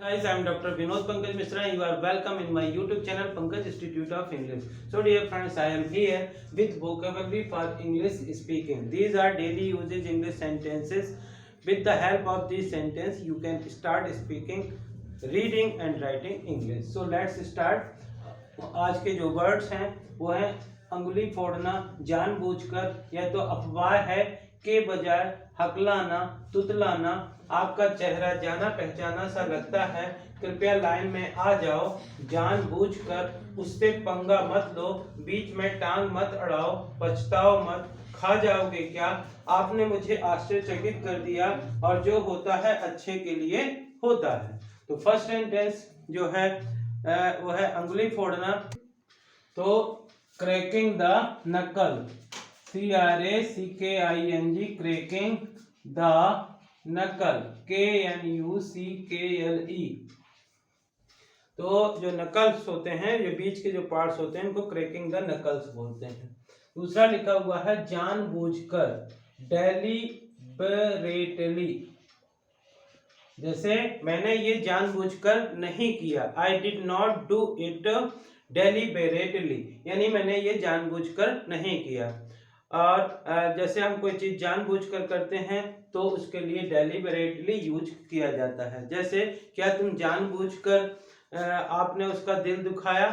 Guys, I am Dr. Vinod Pankaj Mishra. You are welcome in my YouTube channel Pankaj Institute of English. So dear friends, I am here with vocabulary for English speaking. These are daily usage English sentences. With the help of these sentences, you can start speaking, reading and writing English. So let's start. आज के जो words हैं वो हैं अंगुली फोड़ना, जानबूझकर, या तो अफवाह है, के बजाय, हकलाना, तुतलाना, आपका चेहरा जाना पहचाना सा लगता है, कृपया लाइन में आ जाओ, जानबूझकर, उससे पंगा मत लो, बीच में टांग मत अड़ाओ, पछताओ मत, खा जाओगे क्या, आपने मुझे आश्चर्यचकित कर दिया, और जो होता है अच्छे के लिए होता है। तो फर्स्ट सेंटेंस जो है वो है अंगुली फोड़ना। तो क्रैकिंग द नकल, CRACKING, क्रैकिंग द नकल, KNUCKLE। तो जो नकल्स होते हैं, जो बीच के जो पार्ट्स होते हैं, इनको क्रैकिंग द नकल्स बोलते हैं। दूसरा लिखा हुआ है जानबूझकर, डेलिबरेटली, जैसे मैंने ये जानबूझकर नहीं किया, आई did not do it deliberately, यानी मैंने ये जानबूझकर नहीं किया। और जैसे हम कोई चीज जानबूझकर करते हैं तो उसके लिए डेलिबरेटली यूज किया जाता है। जैसे क्या तुम जानबूझकर आपने उसका दिल दुखाया,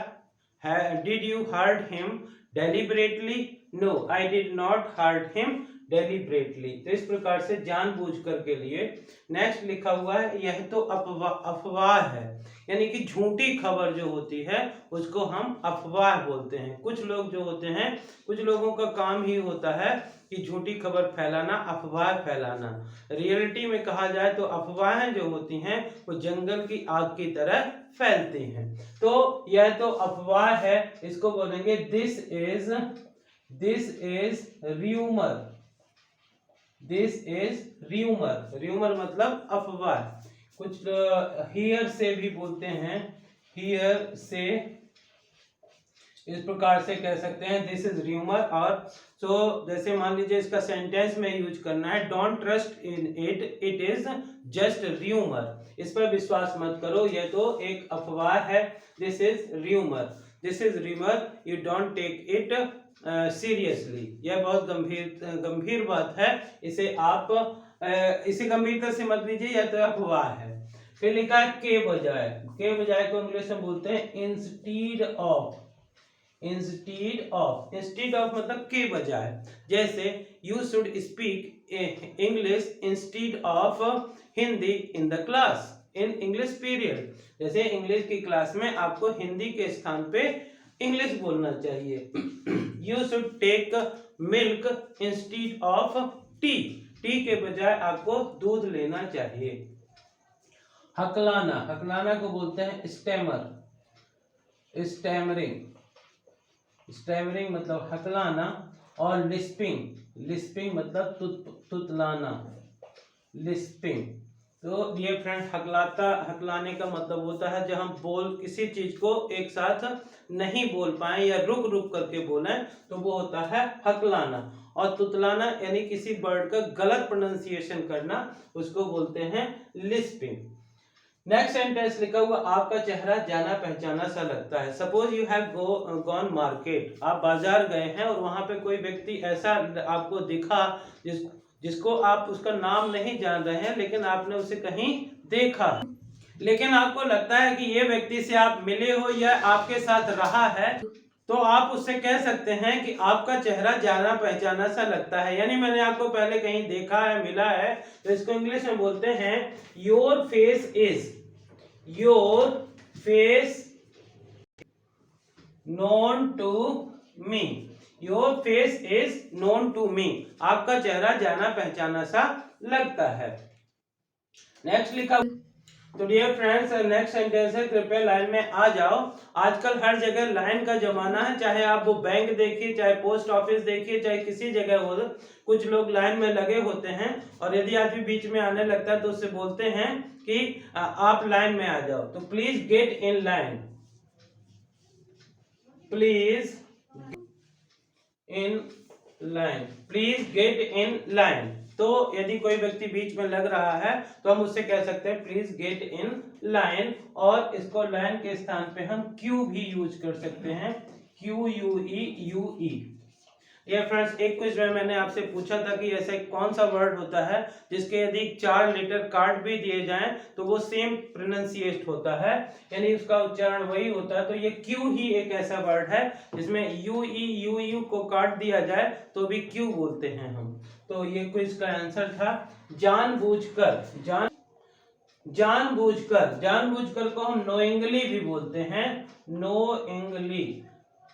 did you hurt him deliberately? No, I did not hurt him deliberately. तो इस प्रकार से जानबूझकर के लिए। नेक्स्ट लिखा हुआ है यह तो अफवाह है, यानी कि झूठी खबर जो होती है उसको हम अफवाह बोलते हैं। कुछ लोग जो होते हैं, कुछ लोगों का काम ही होता है कि झूठी खबर फैलाना, अफवाह फैलाना। रियलिटी में कहा जाए तो अफवाहें जो होती हैं वो जंगल की आग की तरह फैलती हैं। तो यह तो अफवाह है, इसको बोलेंगे this is rumour, this is rumour. Rumour मतलब अफवाह। कुछ हियर से भी बोलते हैं, हियर से, इस प्रकार से कह सकते हैं दिस इज र्यूमर। और जैसे मान लीजिए इसका सेंटेंस में यूज करना है, don't trust in it, it is just rumour, इस पर विश्वास मत करो, यह तो एक अफवाह है। This is rumour, this is rumour, you don't take it seriously, यह बहुत गंभीर बात है, इसे आप इसे गंभीरता से मत लीजिए, यह तो अफवाह है। फिर लिखा है के बजाय, के बजाय को इंग्लिश में बोलते हैं instead of, instead of, instead of मतलब के बजाय। जैसे you should speak English instead of Hindi in the class, in English period. जैसे इंग्लिश की क्लास में आपको हिंदी के स्थान पे इंग्लिश बोलना चाहिए। You should take milk instead of tea, tea के बजाय आपको दूध लेना चाहिए। हकलाना, हकलाना को बोलते हैं स्टैमर, स्टैमरिंग, स्टैमरिंग मतलब हकलाना। और लिस्पिंग, लिस्पिंग मतलब तुतलाना, लिस्पिंग। तो डियर फ्रेंड, हकलाने का मतलब होता है जब हम किसी चीज को एक साथ नहीं बोल पाए या रुक रुक करके बोलें तो वो होता है हकलाना। और तुतलाना यानी किसी वर्ड का गलत प्रोनाउंसिएशन करना, उसको बोलते हैं लिस्पिंग। नेक्स्ट सेंटेंस लिखा हुआ आपका चेहरा जाना पहचाना सा लगता है। Suppose you have gone market, आप बाजार गए हैं और वहां पे कोई व्यक्ति ऐसा आपको दिखा जिसको आप उसका नाम नहीं जान रहे हैं, लेकिन आपने उसे कहीं देखा, लेकिन आपको लगता है कि ये व्यक्ति से आप मिले हो या आपके साथ रहा है, तो आप उससे कह सकते हैं कि आपका चेहरा जाना पहचाना सा लगता है, यानी मैंने आपको पहले कहीं देखा है, मिला है। तो इसको इंग्लिश में बोलते हैं your face is, your face known to me, your face is known to me, आपका चेहरा जाना पहचाना सा लगता है। नेक्स्ट लिखा, तो डियर फ्रेंड्स नेक्स्ट सेंटेंस है कृपया लाइन में आ जाओ। आजकल हर जगह लाइन का जमाना है, चाहे आप वो बैंक देखिए, चाहे पोस्ट ऑफिस देखिए, चाहे किसी जगह हो, कुछ लोग लाइन में लगे होते हैं, और यदि आदमी बीच में आने लगता है तो उससे बोलते हैं कि आप लाइन में आ जाओ। तो please get in line, please in line, please get in line. तो यदि कोई व्यक्ति बीच में लग रहा है तो हम उससे कह सकते हैं प्लीज गेट इन लाइन, और इसको लाइन के स्थान पे हम क्यू भी यूज कर सकते हैं, QUEUE। ये फ्रेंड्स एक क्विज में मैंने आपसे पूछा था कि ऐसा कौन सा वर्ड होता है जिसके यदि 4 लेटर काट भी दिए जाएं तो वो सेम प्रोनाउंसिएट होता है, यानी उसका उच्चारण वही होता है। तो ये क्यू ही एक ऐसा वर्ड है जिसमें UEUU को काट दिया जाए तो भी क्यू बोलते हैं हम। तो ये क्विज का आंसर था जानबूझकर। जानबूझकर को हम नोइंगली भी बोलते हैं, knowingly.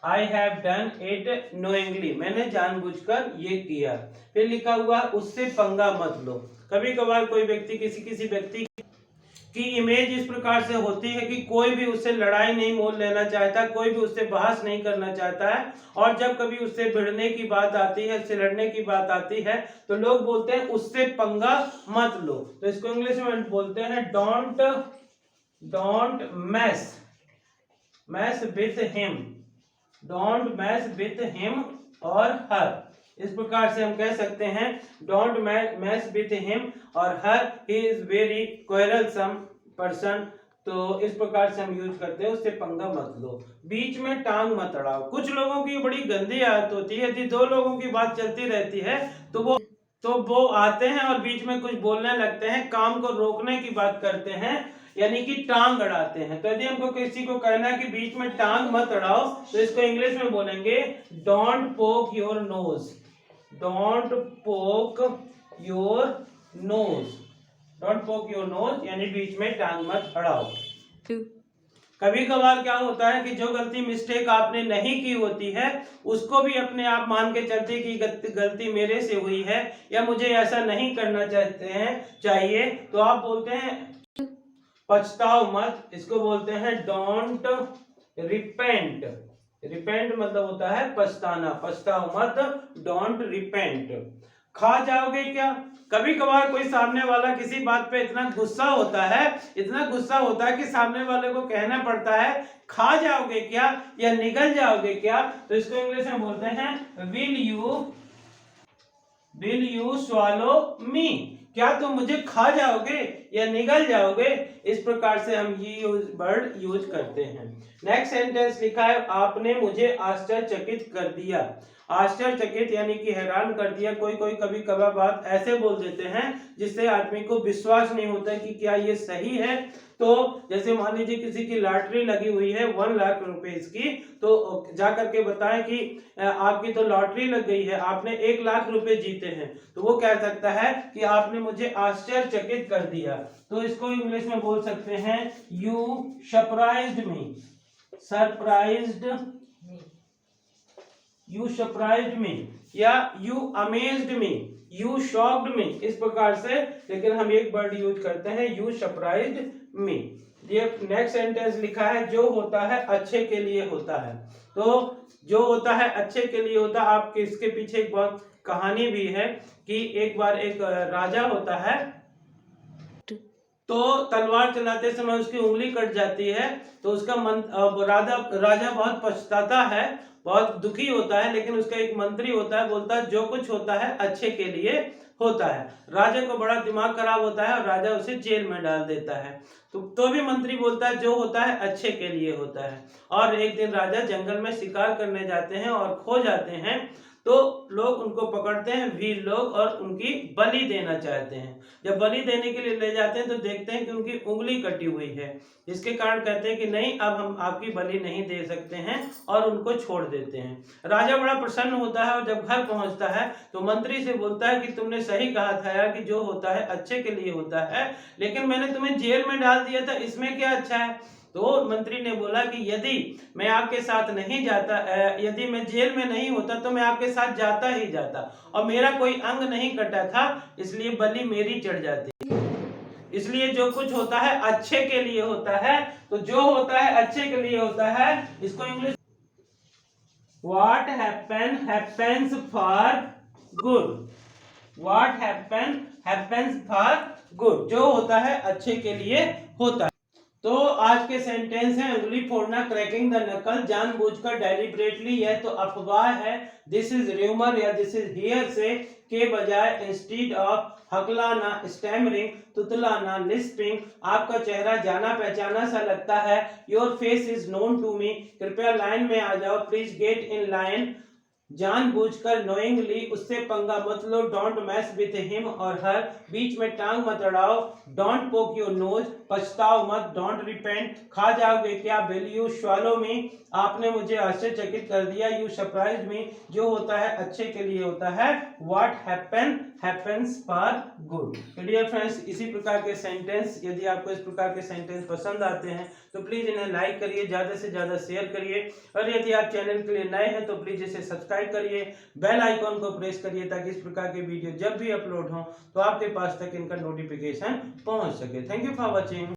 I have done it knowingly, मैंने जानबूझकर ये किया। फिर लिखा हुआ उससे पंगा मत लो। कभी कभार कोई व्यक्ति किसी व्यक्ति की इमेज इस प्रकार से होती है कि कोई भी उससे लड़ाई नहीं मोल लेना चाहता, कोई भी उससे बहस नहीं करना चाहता है, और जब कभी उससे भिड़ने की बात आती है, उससे लड़ने की बात आती है तो लोग बोलते हैं उससे पंगा मत लो। तो इसको इंग्लिश में बोलते हैं don't mess with him, don't mess with him और हर। इस प्रकार से हम कह सकते हैं डोंट मैस विथ हिम और हर, ही इज वेरी क्वेरलसम पर्सन। तो इस प्रकार से हम यूज करते हैं उससे पंगा मत लो। बीच में टांग मत अड़ाओ। कुछ लोगों की बड़ी गंदी आदत होती है, यदि 2 लोगों की बात चलती रहती है तो वो आते हैं और बीच में कुछ बोलने लगते हैं, काम को रोकने की बात करते हैं, यानी कि टांग अड़ाते हैं। तो यदि हमको किसी को कहना है कि बीच में टांग मत अड़ाओ तो इसको इंग्लिश में बोलेंगे don't poke your knows, don't poke your knows, don't poke your knows, यानी बीच में टांग मत अड़ाओ। कभी कभार क्या होता है कि जो गलती मिस्टेक आपने नहीं की होती है उसको भी अपने आप मान के चलते कि गलती मेरे से हुई है या मुझे ऐसा नहीं करना चाहिए, तो आप बोलते हैं पछताओ मत। इसको बोलते हैं डोंट रिपेंट। रिपेंट मतलब होता है पछताना, पछताओ मत, डोंट रिपेंट। खा जाओगे क्या? कभी कभार कोई सामने वाला किसी बात पे इतना गुस्सा होता है कि सामने वाले को कहना पड़ता है खा जाओगे क्या या निगल जाओगे क्या। तो इसको इंग्लिश में बोलते हैं विल यू स्वॉलो मी, क्या तुम मुझे खा जाओगे या निगल जाओगे। इस प्रकार से हम ये वर्ड यूज करते हैं। नेक्स्ट सेंटेंस लिखा है आपने मुझे आश्चर्यचकित कर दिया। आश्चर्यचकित यानी कि हैरान कर दिया। कोई कभी कभार बात ऐसे बोल देते हैं जिससे आदमी को विश्वास नहीं होता कि क्या ये सही है। तो जैसे मान लीजिए किसी की लॉटरी लगी हुई है 1 लाख रुपए की, तो जाकर के बताएं कि आपकी तो लॉटरी लग गई है, आपने 1 लाख रुपए जीते हैं, तो वो कह सकता है कि आपने मुझे आश्चर्यचकित कर दिया। तो इसको इंग्लिश में बोल सकते हैं you surprised me, you surprised me, या you amazed me, you shocked me. इस प्रकार से लेकिन हम एक वर्ड यूज करते हैं यू सरप्राइज्ड मी। ये नेक्स्ट सेंटेंस लिखा है जो होता है अच्छे के लिए होता है। तो जो होता है अच्छे के लिए होता है। आपके इसके पीछे एक बहुत कहानी भी है कि एक बार एक राजा होता है, तो तलवार चलाते समय उसकी उंगली कट जाती है, तो उसका राजा बहुत पछताता है, बहुत दुखी होता है, लेकिन उसका एक मंत्री होता है, बोलता है जो कुछ होता है अच्छे के लिए होता है। राजा को बड़ा दिमाग खराब होता है और राजा उसे जेल में डाल देता है। तो भी मंत्री बोलता है जो होता है अच्छे के लिए होता है। और एक दिन राजा जंगल में शिकार करने जाते हैं और खो जाते हैं, तो लोग उनको पकड़ते हैं वीर लोग और उनकी बलि देना चाहते हैं। जब बलि देने के लिए ले जाते हैं तो देखते हैं कि उनकी उंगली कटी हुई है, जिसके कारण कहते हैं कि नहीं अब हम आपकी बलि नहीं दे सकते हैं और उनको छोड़ देते हैं। राजा बड़ा प्रसन्न होता है और जब घर पहुंचता है तो मंत्री से बोलता है कि तुमने सही कहा था यार कि जो होता है अच्छे के लिए होता है, लेकिन मैंने तुम्हें जेल में डाल दिया था, इसमें क्या अच्छा है। तो मंत्री ने बोला कि यदि मैं आपके साथ नहीं जाता, यदि मैं जेल में नहीं होता तो मैं आपके साथ जाता ही जाता, और मेरा कोई अंग नहीं कटा था इसलिए बलि मेरी चढ़ जाती। इसलिए जो कुछ होता है अच्छे के लिए होता है। तो जो होता है अच्छे के लिए होता है, इसको English what happens for good, what happens for good, जो होता है अच्छे के लिए होता है। तो आज के सेंटेंस है अंगुली फोड़ना, क्रैकिंग द नकल, जानबूझकर, डेलिबरेटली, यह तो अफवाह है, दिस इज र्यूमर या दिस इज हियर से के बजाय, इंस्टीड ऑफ, हकलाना, स्टैमरिंग, तुतलाना, लिस्पिंग, आपका चेहरा जाना पहचाना सा लगता है, your face is known to me, कृपया लाइन में आ जाओ, प्लीज गेट इन लाइन, जानबूझकर, नोइंगली, उससे पंगा मत लो, डोंट मैस विथ हिम और हर, बीच में टांग मत अड़ाओ, डोंट पोक योर नोज, पछताओ मत, डोंट रिपेंट, खा जाओगे क्या, विल यू स्वैलो मी, आपने मुझे आश्चर्यचकित कर दिया, यू सरप्राइज्ड मी, जो होता है अच्छे के लिए होता है, व्हाट हैपेंस फॉर गुड। तो डियर फ्रेंड्स, इसी प्रकार के सेंटेंस, यदि आपको इस प्रकार के सेंटेंस पसंद आते हैं तो प्लीज इन्हें लाइक करिए, ज्यादा से ज्यादा शेयर करिए, और यदि आप चैनल के लिए नए हैं तो प्लीज इसे सब्सक्राइब करिए, बेल आइकॉन को प्रेस करिए, ताकि इस प्रकार के वीडियो जब भी अपलोड हो तो आपके पास तक इनका नोटिफिकेशन पहुंच सके। Thank you for watching.